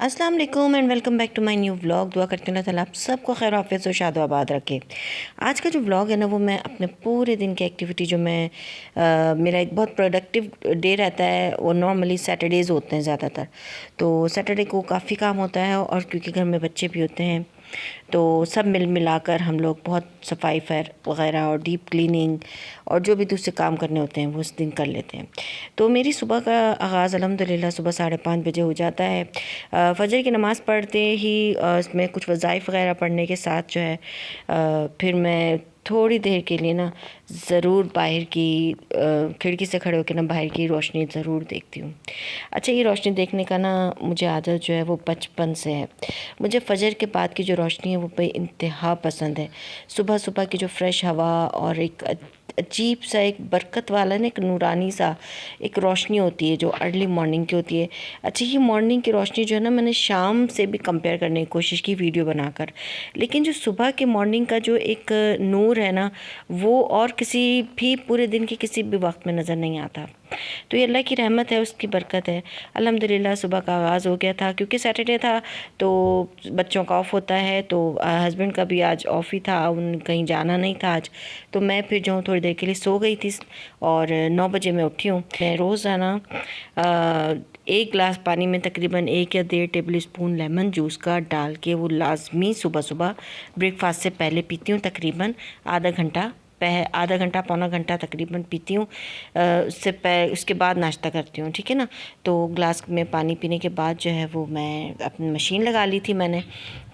अस्सलाम वालेकुम and welcome back to my new vlog. दुआ करती हूँ अल्लाह ताला आप सबको खैर आफियत और शाद आबाद रखे। आज का जो व्लॉग है ना वो मैं अपने पूरे दिन की एक्टिविटी जो मैं मेरा एक बहुत प्रोडक्टिव डे रहता है। वो नॉर्मली सैटरडेज़ होते हैं ज़्यादातर, तो सैटरडे को काफ़ी काम होता है और क्योंकि घर में बच्चे भी होते हैं तो सब मिलाकर हम लोग बहुत सफाई फैर वग़ैरह और डीप क्लीनिंग और जो भी दूसरे काम करने होते हैं वो उस दिन कर लेते हैं। तो मेरी सुबह का आगाज़ अल्हम्दुलिल्लाह सुबह 5:30 बजे हो जाता है। फ़जर की नमाज़ पढ़ते ही इसमें कुछ वज़ाइफ़ वग़ैरह पढ़ने के साथ जो है फिर मैं थोड़ी देर के लिए ना ज़रूर बाहर की खिड़की से खड़े होकर ना बाहर की रोशनी ज़रूर देखती हूँ। अच्छा, ये रोशनी देखने का ना मुझे आदत जो है वो बचपन से है। मुझे फ़जर के बाद की जो रोशनी है वो बेइंतहा पसंद है। सुबह सुबह की जो फ्रेश हवा और एक अजीब सा एक बरकत वाला ना एक नूरानी सा एक रोशनी होती है जो अर्ली मॉर्निंग की होती है। अच्छा, ये मॉर्निंग की रोशनी जो है ना मैंने शाम से भी कंपेयर करने की कोशिश की वीडियो बनाकर, लेकिन जो सुबह के मॉर्निंग का जो एक नूर है ना वो और किसी भी पूरे दिन के किसी भी वक्त में नज़र नहीं आता। तो ये अल्लाह की रहमत है, उसकी बरकत है। अल्हम्दुलिल्लाह सुबह का आगाज़ हो गया था क्योंकि सैटरडे था तो बच्चों का ऑफ़ होता है, तो हस्बैंड का भी आज ऑफ़ ही था, उन कहीं जाना नहीं था आज। तो मैं फिर जो थोड़ी देर के लिए सो गई थी और 9 बजे मैं उठी हूँ। मैं रोज़ाना 1 गिलास पानी में तकरीबन 1 या 1.5 टेबल स्पून लेमन जूस का डाल के वो लाजमी सुबह सुबह ब्रेकफास्ट से पहले पीती हूँ। तकरीबन आधा घंटा पौना घंटा तकरीबन पीती हूँ। उसके बाद नाश्ता करती हूँ, ठीक है ना। तो ग्लास में पानी पीने के बाद जो है वो मैं अपनी मशीन लगा ली थी मैंने,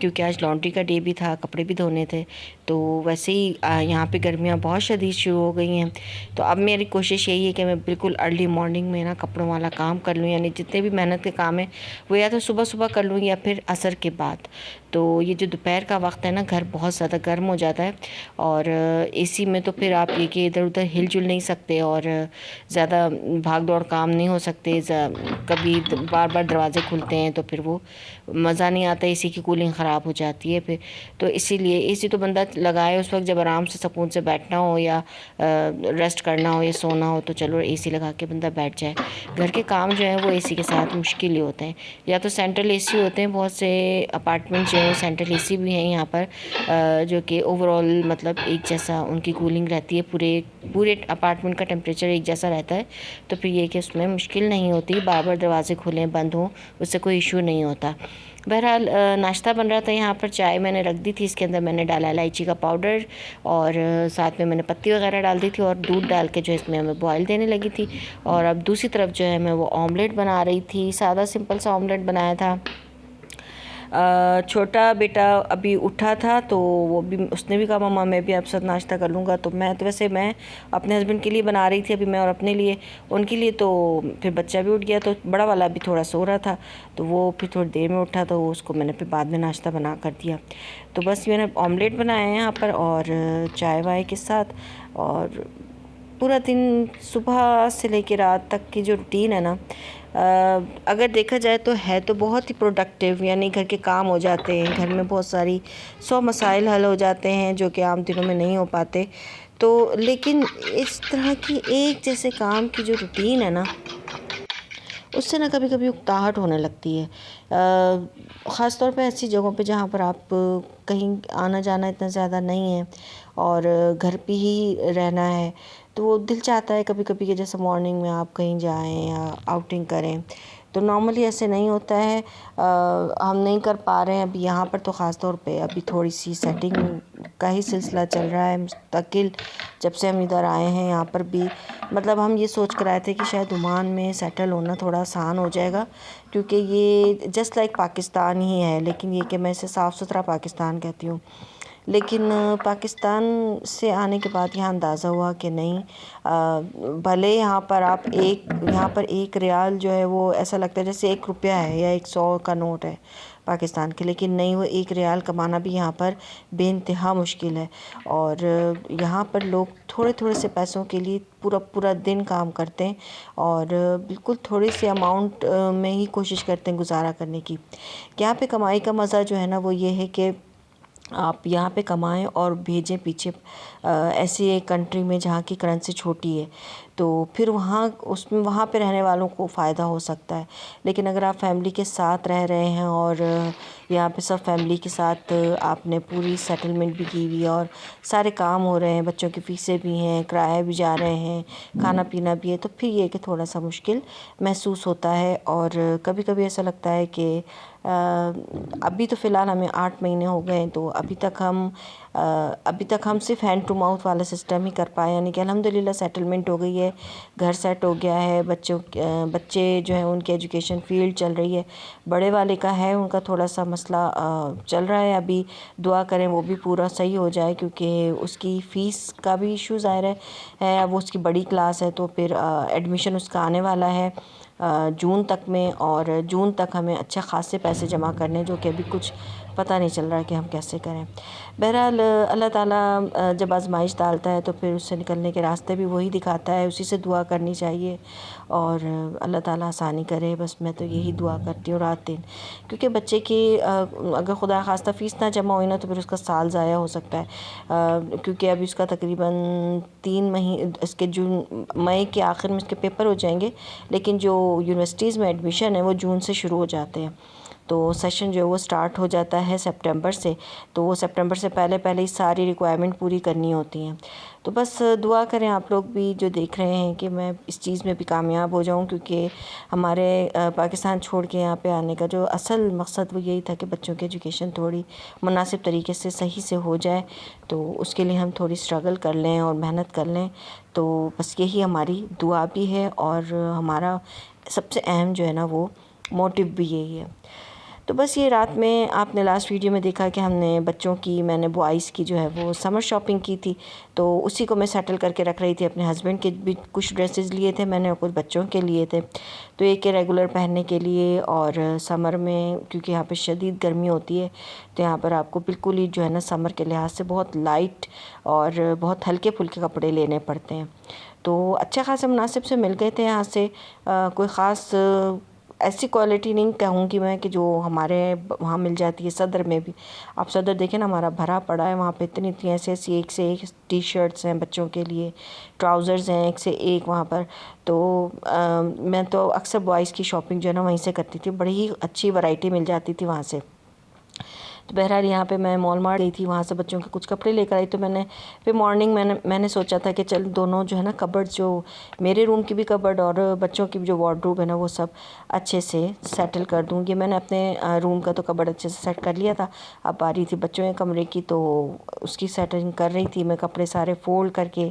क्योंकि आज लॉन्ड्री का डे भी था, कपड़े भी धोने थे। तो वैसे ही यहाँ पे गर्मियाँ बहुत शदीद शुरू हो गई हैं, तो अब मेरी कोशिश यही है कि मैं बिल्कुल अर्ली मॉर्निंग में ना कपड़ों वाला काम कर लूँ, यानी जितने भी मेहनत के काम है वो या तो सुबह सुबह कर लूँ या फिर असर के बाद। तो ये जो दोपहर का वक्त है ना घर बहुत ज़्यादा गर्म हो जाता है और एसी में तो फिर आप ये कि इधर उधर हिल जुल नहीं सकते और ज़्यादा भाग दौड़ काम नहीं हो सकते। कभी बार बार दरवाज़े खुलते हैं तो फिर वो मज़ा नहीं आता, एसी की कूलिंग ख़राब हो जाती है फिर। तो इसीलिए एसी तो बंदा लगाए उस वक्त जब आराम से सुकून से बैठना हो या रेस्ट करना हो या सोना हो, तो चलो एसी लगा के बंदा बैठ जाए। घर के काम जो है वो एसी के साथ मुश्किल ही होते हैं। या तो सेंट्रल एसी होते हैं, बहुत से अपार्टमेंट जो है सेंट्रल एसी भी हैं यहाँ पर, जो कि ओवरऑल मतलब एक जैसा उनकी कूलिंग रहती है, पूरे पूरे अपार्टमेंट का टेम्परेचर एक जैसा रहता है। तो फिर ये कि उसमें मुश्किल नहीं होती, बार बार दरवाजे खुलें बंद हों उससे कोई इशू नहीं होता। बहरहाल नाश्ता बन रहा था यहाँ पर, चाय मैंने रख दी थी, इसके अंदर मैंने डाला इलायची का पाउडर और साथ में मैंने पत्ती वगैरह डाल दी थी और दूध डाल के जो इसमें मैं बॉयल देने लगी थी। और अब दूसरी तरफ जो है मैं वो ऑमलेट बना रही थी, सादा सिंपल सा ऑमलेट बनाया था। छोटा बेटा अभी उठा था तो वो भी उसने भी कहा मम्मा मैं भी आपके साथ नाश्ता कर लूँगा। तो वैसे मैं अपने हस्बैंड के लिए बना रही थी अभी मैं और अपने लिए, उनके लिए। तो फिर बच्चा भी उठ गया तो बड़ा वाला अभी थोड़ा सो रहा था, तो वो फिर थोड़ी देर में उठा तो उसको मैंने फिर बाद में नाश्ता बना कर दिया। तो बस मैंने ऑमलेट बनाया है यहाँ पर और चाय वाय के साथ। और पूरा दिन सुबह से लेकर रात तक की जो रूटीन है ना, अगर देखा जाए तो है तो बहुत ही प्रोडक्टिव, यानी घर के काम हो जाते हैं, घर में बहुत सारी 100 मसाइल हल हो जाते हैं जो कि आम दिनों में नहीं हो पाते। तो लेकिन इस तरह की एक जैसे काम की जो रूटीन है ना उससे ना कभी कभी उकताहट होने लगती है। ख़ास तौर पे ऐसी जगहों पे जहाँ पर आप कहीं आना जाना इतना ज़्यादा नहीं है और घर पे ही रहना है, तो वो दिल चाहता है कभी कभी कि जैसे मॉर्निंग में आप कहीं जाएं या आउटिंग करें। तो नॉर्मली ऐसे नहीं होता है, हम नहीं कर पा रहे हैं अभी यहाँ पर। तो ख़ास तौर पे अभी थोड़ी सी सेटिंग का ही सिलसिला चल रहा है मुस्तकिल, जब से हम इधर आए हैं यहाँ पर भी। मतलब हम ये सोच कर आए थे कि शायद ओमान में सेटल होना थोड़ा आसान हो जाएगा, क्योंकि ये जस्ट लाइक पाकिस्तान ही है, लेकिन ये कि मैं इसे साफ़ सुथरा पाकिस्तान कहती हूँ। लेकिन पाकिस्तान से आने के बाद यहाँ अंदाज़ा हुआ कि नहीं, भले यहाँ पर एक रियाल जो है वो ऐसा लगता है जैसे 1 रुपया है या 100 का नोट है पाकिस्तान के, लेकिन नहीं, वो 1 रियाल कमाना भी यहाँ पर बेइंतहा मुश्किल है। और यहाँ पर लोग थोड़े थोड़े से पैसों के लिए पूरा पूरा दिन काम करते हैं और बिल्कुल थोड़ी सी अमाउंट में ही कोशिश करते हैं गुजारा करने की। यहाँ पे कमाई का मज़ा जो है ना वो ये है कि आप यहाँ पे कमाएं और भेजें पीछे ऐसी एक कंट्री में जहाँ की करेंसी छोटी है। तो फिर वहाँ पे रहने वालों को फ़ायदा हो सकता है। लेकिन अगर आप फैमिली के साथ रह रहे हैं और यहाँ पे सब फैमिली के साथ आपने पूरी सेटलमेंट भी की हुई है और सारे काम हो रहे हैं, बच्चों की फ़ीसें भी हैं, किराए भी जा रहे हैं, खाना पीना भी है, तो फिर ये कि थोड़ा सा मुश्किल महसूस होता है। और कभी-कभी ऐसा लगता है कि अभी तो फ़िलहाल हमें 8 महीने हो गए हैं, तो अभी तक हम सिर्फ हैंड टू माउथ वाला सिस्टम ही कर पाए, यानी कि अल्हम्दुलिल्लाह सेटलमेंट हो गई है, घर सेट हो गया है, बच्चे जो हैं उनकी एजुकेशन फील्ड चल रही है। बड़े वाले का है, उनका थोड़ा सा मसला चल रहा है, अभी दुआ करें वो भी पूरा सही हो जाए, क्योंकि उसकी फ़ीस का भी इशू ज़ाहिर है। अब उसकी बड़ी क्लास है, तो फिर एडमिशन उसका आने वाला है जून तक में, और जून तक हमें अच्छे ख़ासे पैसे जमा करने, जो कि अभी कुछ पता नहीं चल रहा है कि हम कैसे करें। बहरहाल अल्लाह ताला जब आज़माइश डालता है तो फिर उससे निकलने के रास्ते भी वही दिखाता है, उसी से दुआ करनी चाहिए और अल्लाह ताला आसानी करे। बस मैं तो यही दुआ करती हूँ रात दिन, क्योंकि बच्चे की अगर खुदा खास्ता फ़ीस ना जमा हुई ना तो फिर उसका साल ज़ाया हो सकता है, क्योंकि अभी उसका तकरीबन 3 महीने, इसके जून मई के आखिर में इसके पेपर हो जाएंगे, लेकिन जो यूनिवर्सिटीज़ में एडमिशन है वो जून से शुरू हो जाते हैं। तो सेशन जो है वो स्टार्ट हो जाता है सितंबर से, तो वो सितंबर से पहले पहले ही सारी रिक्वायरमेंट पूरी करनी होती हैं। तो बस दुआ करें आप लोग भी जो देख रहे हैं कि मैं इस चीज़ में भी कामयाब हो जाऊं, क्योंकि हमारे पाकिस्तान छोड़ के यहाँ पे आने का जो असल मकसद वो यही था कि बच्चों की एजुकेशन थोड़ी मुनासिब तरीके से सही से हो जाए, तो उसके लिए हम थोड़ी स्ट्रगल कर लें और मेहनत कर लें। तो बस यही हमारी दुआ भी है और हमारा सबसे अहम जो है ना वो मोटिव भी यही है। तो बस ये रात में आपने लास्ट वीडियो में देखा कि हमने बच्चों की, मैंने बॉयज़ की जो है वो समर शॉपिंग की थी, तो उसी को मैं सेटल करके रख रही थी। अपने हस्बैंड के भी कुछ ड्रेसेस लिए थे मैंने और कुछ बच्चों के लिए थे, तो एक के रेगुलर पहनने के लिए, और समर में क्योंकि यहाँ पे शदीद गर्मी होती है, तो यहाँ पर आपको बिल्कुल ही जो है ना समर के लिहाज से बहुत लाइट और बहुत हल्के फुल्के कपड़े लेने पड़ते हैं। तो अच्छे खासे मुनासिब से मिल गए थे यहाँ से, कोई ख़ास ऐसी क्वालिटी नहीं कहूँगी मैं कि जो हमारे वहाँ मिल जाती है। सदर में भी आप सदर देखें ना, हमारा भरा पड़ा है, वहाँ पे इतनी इतनी ऐसी एक से एक टी शर्ट्स हैं बच्चों के लिए, ट्राउज़र्स हैं एक से एक वहाँ पर। तो मैं तो अक्सर बॉयज़ की शॉपिंग जो है ना वहीं से करती थी, बड़ी ही अच्छी वैरायटी मिल जाती थी वहाँ से। तो बहरहाल यहाँ पे मैं मॉल मार्ट गई थी, वहाँ से बच्चों के कुछ कपड़े लेकर आई। तो फिर मॉर्निंग मैंने सोचा था कि चल दोनों जो है ना कबर्ड, जो मेरे रूम की भी कबर्ड और बच्चों की भी जो वार्डरोब है ना, वो सब अच्छे से सेटल कर दूँगी। मैंने अपने रूम का तो कबर्ड अच्छे से सेट कर लिया था, अब आ रही थी बच्चों के कमरे की, तो उसकी सेटिंग कर रही थी मैं। कपड़े सारे फ़ोल्ड करके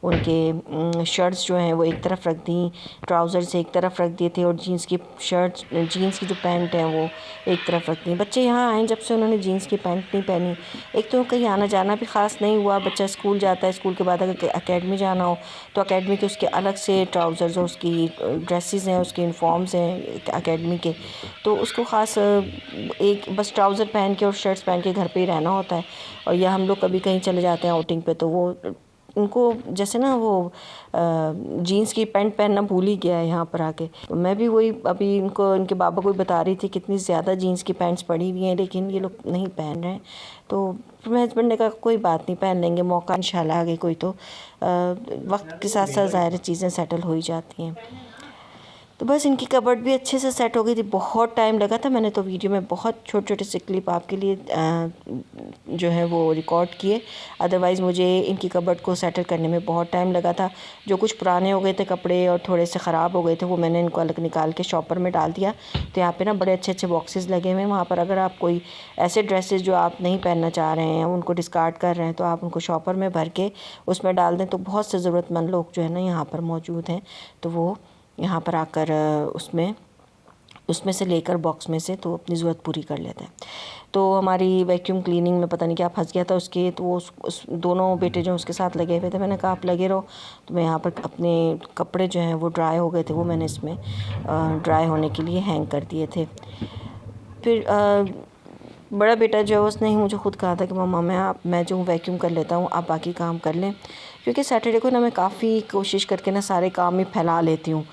उनके शर्ट्स जो हैं वो एक तरफ रख दी, ट्राउज़र्स एक तरफ रख दिए थे, और जीन्स की जो पैंट है वो एक तरफ रख दी। बच्चे यहाँ आए जब से उन्होंने जीन्स की पैंट नहीं पहनी। एक तो कहीं आना जाना भी ख़ास नहीं हुआ, बच्चा स्कूल जाता है, स्कूल के बाद अगर एकेडमी जाना हो तो एकेडमी के उसके अलग से ट्राउज़र्स और उसकी ड्रेसेस हैं, उसके यूनिफॉर्म्स हैं एकेडमी के, तो उसको ख़ास एक बस ट्राउज़र पहन के और शर्ट्स पहन के घर पे ही रहना होता है। और या हम लोग कभी कहीं चले जाते हैं आउटिंग पे, तो वो उनको जैसे ना वो जीन्स की पैंट पहनना भूल ही गया है यहाँ पर आके। तो मैं भी वही अभी इनके बाबा को बता रही थी कितनी ज़्यादा जीन्स की पैंट्स पड़ी हुई हैं, लेकिन ये लोग नहीं पहन रहे हैं। तो फिर मेरे हस्बैंड ने कहा कोई बात नहीं, पहन लेंगे, मौका इंशाल्लाह आगे कोई तो वक्त के साथ साथ ज़ाहिर चीज़ें सेटल हो ही जाती हैं। तो बस इनकी कबर्ड भी अच्छे से सेट हो गई थी। बहुत टाइम लगा था, मैंने तो वीडियो में बहुत छोटे छोटे से क्लिप आपके लिए जो है वो रिकॉर्ड किए, अदरवाइज़ मुझे इनकी कबर्ड को सेटल करने में बहुत टाइम लगा था। जो कुछ पुराने हो गए थे कपड़े और थोड़े से ख़राब हो गए थे, वो मैंने इनको अलग निकाल के शॉपर में डाल दिया। तो यहाँ पे ना बड़े अच्छे अच्छे बॉक्सेस लगे हुए हैं, वहाँ पर अगर आप कोई ऐसे ड्रेसेस जो आप नहीं पहनना चाह रहे हैं, उनको डिस्कार्ड कर रहे हैं, तो आप उनको शॉपर में भर के उसमें डाल दें। तो बहुत से ज़रूरतमंद लोग जो है ना यहाँ पर मौजूद हैं, तो वो यहाँ पर आकर उसमें से लेकर बॉक्स में से तो अपनी ज़रूरत पूरी कर लेते हैं। तो हमारी वैक्यूम क्लीनिंग में पता नहीं क्या फंस गया था उसके, तो वो उस दोनों बेटे जो उसके साथ लगे हुए थे, मैंने कहा आप लगे रहो। तो मैं यहाँ पर अपने कपड़े जो हैं वो ड्राई हो गए थे, वो मैंने इसमें ड्राई होने के लिए हैंग कर दिए थे। फिर बड़ा बेटा जो है उसने ही मुझे ख़ुद कहा था कि मम्मा मैं जो वैक्यूम कर लेता हूँ, आप बाकी काम कर लें, क्योंकि सैटरडे को ना मैं काफ़ी कोशिश करके ना सारे काम ही फैला लेती हूँ।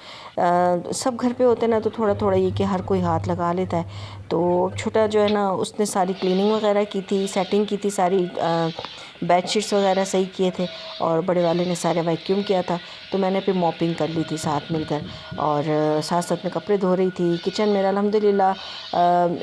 सब घर पे होते ना तो थोड़ा थोड़ा ये कि हर कोई हाथ लगा लेता है। तो छोटा जो है ना उसने सारी क्लीनिंग वगैरह की थी, सेटिंग की थी सारी बेडशीट्स वगैरह सही किए थे और बड़े वाले ने सारे वैक्यूम किया था, तो मैंने फिर मॉपिंग कर ली थी साथ मिलकर, और साथ साथ में कपड़े धो रही थी। किचन मेरा अल्हम्दुलिल्लाह,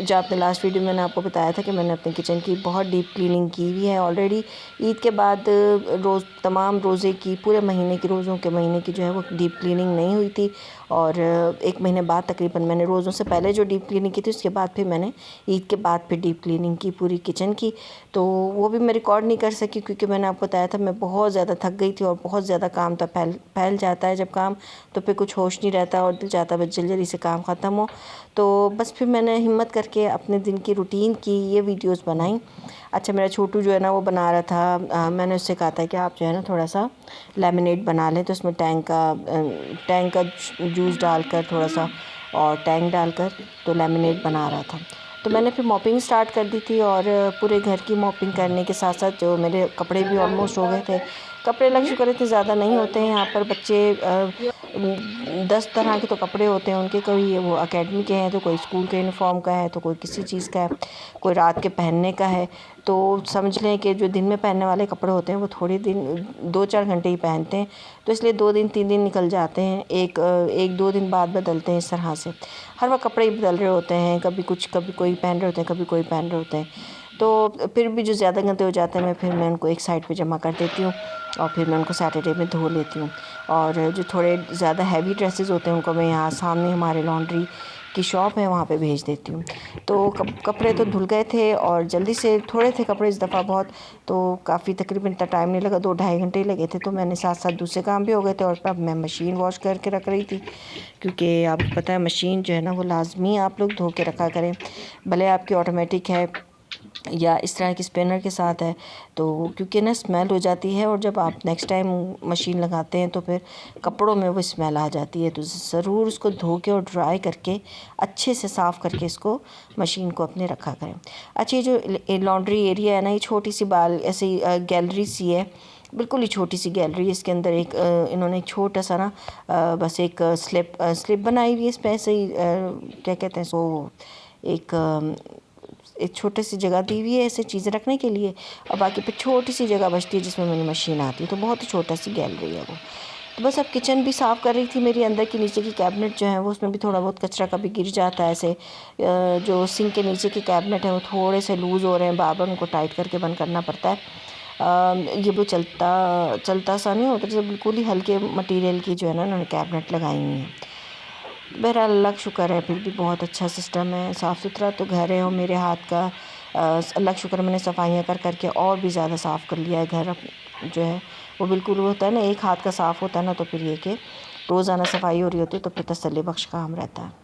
जो आपने लास्ट वीडियो में मैंने आपको बताया था कि मैंने अपने किचन की बहुत डीप क्लीनिंग की हुई है ऑलरेडी। ईद के बाद रोज़ तमाम रोज़े की, पूरे महीने की, रोज़ों के महीने की जो है वो डीप क्लीनिंग नहीं हुई थी, और 1 महीने बाद तकरीबन मैंने रोज़ों से पहले जो डीप क्लीनिंग की थी, उसके बाद फिर मैंने ईद के बाद फिर डीप क्लीनिंग की पूरी किचन की। तो वो भी मैं रिकॉर्ड नहीं कर सकी क्योंकि मैंने आपको बताया था मैं बहुत ज़्यादा थक गई थी और बहुत ज़्यादा काम था। फैल जाता है जब काम, तो फिर कुछ होश नहीं रहता और दिल चाहता बस जल्दी जल्दी से काम ख़त्म हो। तो बस फिर मैंने हिम्मत करके अपने दिन की रूटीन की ये वीडियोस बनाई। अच्छा, मेरा छोटू जो है ना वो बना रहा था, मैंने उससे कहा था कि आप जो है ना थोड़ा सा लेमनेड बना लें, तो उसमें टैंक का जूस डालकर थोड़ा सा और टैंक डालकर तो लेमनेड बना रहा था। तो मैंने फिर मॉपिंग स्टार्ट कर दी थी, और पूरे घर की मॉपिंग करने के साथ साथ जो मेरे कपड़े भी ऑलमोस्ट हो गए थे। कपड़े अल्लाह का शुक्र इतने ज़्यादा नहीं होते हैं यहाँ पर। बच्चे 10 तरह के तो कपड़े होते हैं उनके, कोई वो एकेडमी के हैं, तो कोई स्कूल के यूनिफॉर्म का है, तो कोई किसी चीज़ का है, कोई रात के पहनने का है। तो समझ लें कि जो दिन में पहनने वाले कपड़े होते हैं वो थोड़े दिन 2-4 घंटे ही पहनते हैं, तो इसलिए 2 दिन 3 दिन निकल जाते हैं, 1-2 दिन बाद बदलते हैं। इस तरह से हर वक्त कपड़े ही बदल रहे होते हैं, कभी कोई पहन रहे होते हैं, कभी कोई पहन रहे होते हैं। तो फिर भी जो ज़्यादा गंदे हो जाते हैं फिर मैं उनको एक साइड पे जमा कर देती हूँ, और फिर मैं उनको सैटरडे में धो लेती हूँ। और जो थोड़े ज़्यादा हैवी ड्रेसेस होते हैं उनको मैं यहाँ सामने हमारे लॉन्ड्री की शॉप है वहाँ पे भेज देती हूँ। तो कपड़े तो धुल गए थे और जल्दी से थोड़े थे कपड़े इस दफ़ा बहुत, तो काफ़ी तकरीबन इतना टाइम नहीं लगा, 2-2.5 घंटे ही लगे थे। तो मैंने साथ साथ दूसरे काम भी हो गए थे, और अब मैं मशीन वॉश करके रख रही थी, क्योंकि आपको पता है मशीन जो है ना वो लाजमी आप लोग धो के रखा करें, भले आपकी ऑटोमेटिक है या इस तरह की स्पिनर के साथ है, तो क्योंकि ना स्मेल हो जाती है, और जब आप नेक्स्ट टाइम मशीन लगाते हैं तो फिर कपड़ों में वो स्मेल आ जाती है। तो ज़रूर उसको धो के और ड्राई करके अच्छे से साफ़ करके इसको मशीन को अपने रखा करें। अच्छा, ये जो लॉन्ड्री एरिया है ना, ये छोटी सी ऐसी गैलरी सी है, बिल्कुल ही छोटी सी गैलरी। इसके अंदर इन्होंने एक छोटा सा ना बस एक स्लिप बनाई हुई है, इस पर ऐसे ही क्या कहते हैं इसको, एक छोटी सी जगह दी हुई है ऐसे चीज़ें रखने के लिए, और बाकी पे छोटी सी जगह बचती है जिसमें मेरी मशीन आती है। तो बहुत ही छोटा सी गैलरी है वो। तो बस अब किचन भी साफ़ कर रही थी, मेरी अंदर की नीचे की कैबिनेट जो है वो उसमें भी थोड़ा बहुत कचरा कभी गिर जाता है ऐसे। जो सिंक के नीचे की कैबिनेट है वो थोड़े से लूज़ हो रहे हैं, बार बार उनको टाइट करके बंद करना पड़ता है। ये वो चलता सा नहीं होता, जैसे बिल्कुल ही हल्के मटेरियल की जो है ना उन्होंने कैबिनेट लगाई हुई है। बहरहाल अल्लाह का शुक्र है, फिर भी बहुत अच्छा सिस्टम है, साफ़ सुथरा तो घर है। और मेरे हाथ का अल्लाह का शुक्र, मैंने सफाइयाँ कर के और भी ज़्यादा साफ़ कर लिया है घर जो है वो। बिल्कुल होता है ना, एक हाथ का साफ़ होता है ना, तो फिर ये कि रोज़ाना सफाई हो रही होती है, तो फिर तसल्ली बख्श काम रहता है।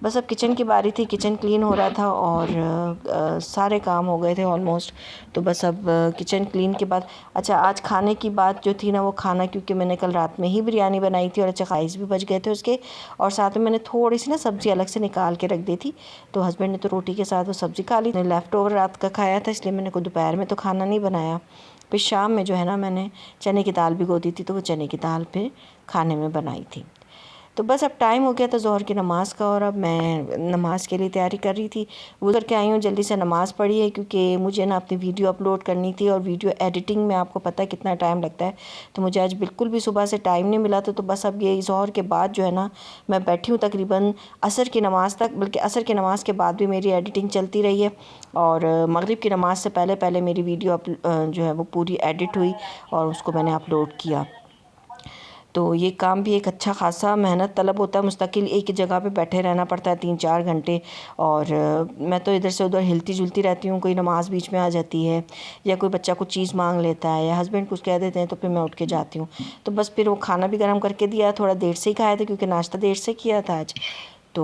बस अब किचन की बारी थी, किचन क्लीन हो रहा था और सारे काम हो गए थे ऑलमोस्ट। तो बस अब किचन क्लीन के बाद, अच्छा आज खाने की बात जो थी ना, वो खाना क्योंकि मैंने कल रात में ही बिरयानी बनाई थी और अच्छा राइस भी बच गए थे उसके, और साथ में मैंने थोड़ी सी ना सब्ज़ी अलग से निकाल के रख दी थी। तो हस्बैंड ने तो रोटी के साथ वो सब्ज़ी खा ली, लेफ़्ट ओवर रात का खाया था, इसलिए मैंने को दोपहर में तो खाना नहीं बनाया। फिर शाम में जो है ना मैंने चने की दाल भिगो दी थी, तो वो चने की दाल फिर खाने में बनाई थी। तो बस अब टाइम हो गया था ज़ोहर की नमाज़ का, और अब मैं नमाज़ के लिए तैयारी कर रही थी। वो करके आई हूँ, जल्दी से नमाज़ पढ़ी है क्योंकि मुझे ना अपनी वीडियो अपलोड करनी थी, और वीडियो एडिटिंग में आपको पता है कितना टाइम लगता है। तो मुझे आज बिल्कुल भी सुबह से टाइम नहीं मिला था। तो बस अब ये ज़ोहर के बाद जो है ना मैं बैठी हूँ तकरीबन असर की नमाज़ तक, बल्कि असर की नमाज़ के बाद भी मेरी एडिटिंग चलती रही है, और मगरिब की नमाज़ से पहले पहले मेरी वीडियो जो है वो पूरी एडिट हुई और उसको मैंने अपलोड किया। तो ये काम भी एक अच्छा खासा मेहनत तलब होता है, मुस्तकिल एक ही जगह पे बैठे रहना पड़ता है 3-4 घंटे। और मैं तो इधर से उधर हिलती जुलती रहती हूँ, कोई नमाज़ बीच में आ जाती है या कोई बच्चा कुछ चीज़ मांग लेता है या हस्बैंड कुछ कह देते हैं, तो फिर मैं उठ के जाती हूँ। तो बस फिर वो खाना भी गर्म करके दिया, थोड़ा देर से ही खाया था क्योंकि नाश्ता देर से किया था आज। तो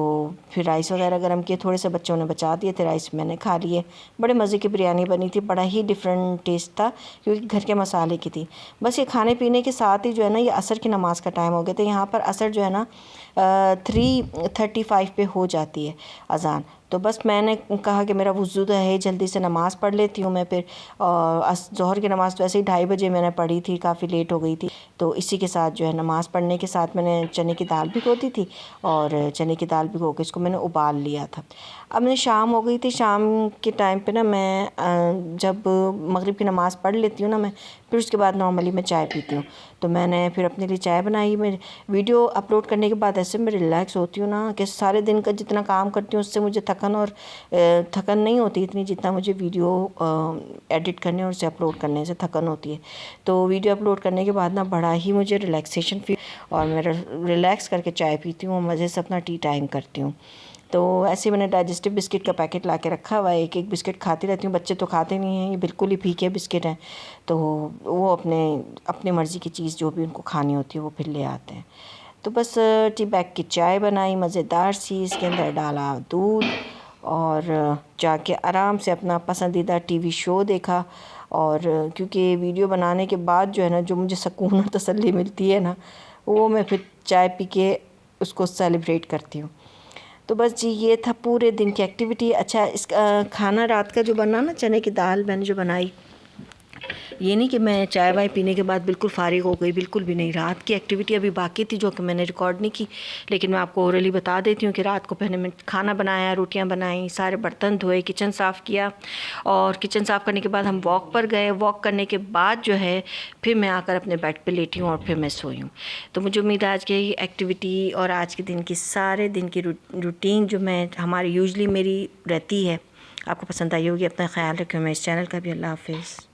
फिर राइस वगैरह गर्म किए, थोड़े से बच्चों ने बचा दिए थे राइस, मैंने खा लिए। बड़े मज़े की बिरयानी बनी थी, बड़ा ही डिफरेंट टेस्ट था क्योंकि घर के मसाले की थी। बस ये खाने पीने के साथ ही जो है ना ये असर की नमाज़ का टाइम हो गया था। यहाँ पर असर जो है ना 3:35 पे हो जाती है अज़ान। तो बस मैंने कहा कि मेरा वुज़ू तो है, जल्दी से नमाज़ पढ़ लेती हूँ मैं। फिर ज़ोहर की नमाज़ तो ऐसे ही 2:30 बजे मैंने पढ़ी थी, काफ़ी लेट हो गई थी। तो इसी के साथ जो है नमाज़ पढ़ने के साथ मैंने चने की दाल भिगो दी थी, और चने की दाल भिगो के इसको मैंने उबाल लिया था। अब मैं शाम हो गई थी, शाम के टाइम पे ना मैं जब मगरिब की नमाज़ पढ़ लेती हूँ ना मैं, फिर उसके बाद नॉर्मली मैं चाय पीती हूँ। तो मैंने फिर अपने लिए चाय बनाई। मैं वीडियो अपलोड करने के बाद ऐसे मैं रिलैक्स होती हूँ ना कि सारे दिन का जितना काम करती हूँ उससे मुझे थकन नहीं होती इतनी, जितना मुझे वीडियो एडिट करने और उसे अपलोड करने से थकन होती है। तो वीडियो अपलोड करने के बाद ना बड़ा ही मुझे रिलैक्सेशन फील, और मैं रिलैक्स करके चाय पीती हूँ और मज़े से अपना टी टाइम करती हूँ। तो ऐसे मैंने डाइजेस्टिव बिस्किट का पैकेट ला के रखा हुआ है, एक एक बिस्किट खाती रहती हूँ। बच्चे तो खाते नहीं हैं, ये बिल्कुल ही फीके बिस्किट हैं, तो वो अपने मर्ज़ी की चीज़ जो भी उनको खानी होती है वो फिर ले आते हैं। तो बस टी बैग की चाय बनाई मज़ेदार सी, इसके अंदर डाला दूध, और जाके आराम से अपना पसंदीदा टीवी शो देखा। और क्योंकि वीडियो बनाने के बाद जो है ना, जो मुझे सुकून और तसल्ली मिलती है ना, वो मैं फिर चाय पी के उसको सेलिब्रेट करती हूँ। तो बस जी, ये था पूरे दिन की एक्टिविटी। अच्छा, इस खाना रात का जो बना ना, चने की दाल मैंने जो बनाई, ये नहीं कि मैं चाय वाय पीने के बाद बिल्कुल फ़ारिग हो गई, बिल्कुल भी नहीं। रात की एक्टिविटी अभी बाकी थी जो कि मैंने रिकॉर्ड नहीं की, लेकिन मैं आपको ओरली बता देती हूँ कि रात को पहले मैं खाना बनाया, रोटियाँ बनाई, सारे बर्तन धोए, किचन साफ़ किया, और किचन साफ़ करने के बाद हम वॉक पर गए। वॉक करने के बाद जो है फिर मैं आकर अपने बेड पर लेटी हूँ और फिर मैं सोई हूँ। तो मुझे उम्मीद है आज की एक्टिविटी और आज के दिन की सारे दिन की रूटीन जो मैं हमारी यूजली मेरी रहती है, आपको पसंद आई होगी। अपना ख्याल रखें। मैं इस चैनल का भी। अल्लाह हाफ़िज़।